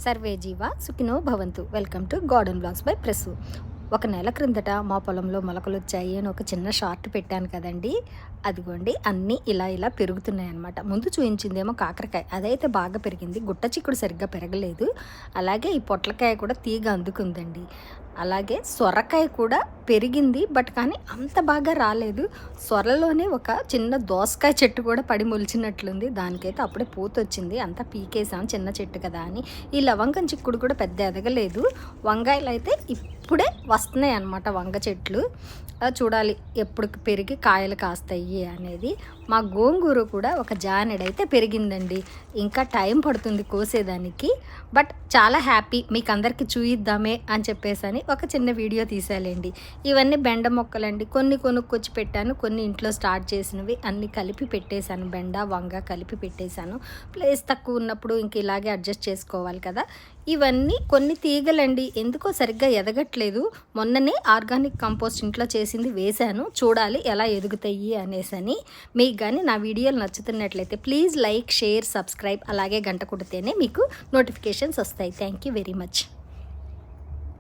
Survey జీవ సుఖినో భవంతు. Welcome to garden blogs by press. ఒక నెల క్రిందట మా పొలంలో మొలకలు వచ్చాయి అని ఒక చిన్న షార్ట్ పెట్టాను కదండి. అదిగోండి అన్నీ ఇలా ఇలా పెరుగుతున్నాయి అన్నమాట. ముందు చూయించిందేమో కాకరకాయ, అదైతే బాగా పెరిగింది. గుట్ట చిక్కుడు సరిగ్గా పెరగలేదు. అలాగే ఈ పొట్లకాయ కూడా తీగ అందుకుందండి. అలాగే సొరకాయ కూడా పెరిగింది, బట్ కానీ అంత బాగా రాలేదు. సొరలోనే ఒక చిన్న దోసకాయ చెట్టు కూడా పడి మొలిచినట్లుంది. దానికైతే అప్పుడే పూత వచ్చింది. అంతా పీకేసాం, చిన్న చెట్టు కదా అని. ఈ లవంగం చిక్కుడు కూడా పెద్ద ఎదగలేదు. వంకాయలు అయితే ఇప్పుడే వస్తున్నాయి అన్నమాట. వంగ చెట్లు చూడాలి ఎప్పుడు పెరిగి కాయలు కాస్తాయి అనేది. మా గోంగూర కూడా ఒక జానెడైతే పెరిగిందండి. ఇంకా టైం పడుతుంది కోసేదానికి, బట్ చాలా హ్యాపీ. మీకు అందరికీ చూయిద్దామే అని చెప్పేసి ఒక చిన్న వీడియో తీసాలేండి. ఇవన్నీ బెండ మొక్కలండి. కొన్ని కొనుక్కొచ్చి పెట్టాను, కొన్ని ఇంట్లో స్టార్ట్ చేసినవి అన్నీ కలిపి పెట్టేశాను. బెండ వంగ కలిపి పెట్టేశాను. ప్లేస్ తక్కువ ఉన్నప్పుడు ఇంక ఇలాగే అడ్జస్ట్ చేసుకోవాలి కదా. ఇవన్నీ కొన్ని తీగలండి, ఎందుకో సరిగ్గా ఎదగట్లేదు. మొన్ననే ఆర్గానిక్ కంపోస్ట్ ఇంట్లో చేసింది వేశాను, చూడాలి ఎలా ఎదుగుతాయి అనేసని. మీకు కానీ నా వీడియోలు నచ్చుతున్నట్లయితే ప్లీజ్ లైక్, షేర్, సబ్స్క్రైబ్, అలాగే గంట కొడితేనే మీకు నోటిఫికేషన్స్ వస్తాయి. Thank you very much.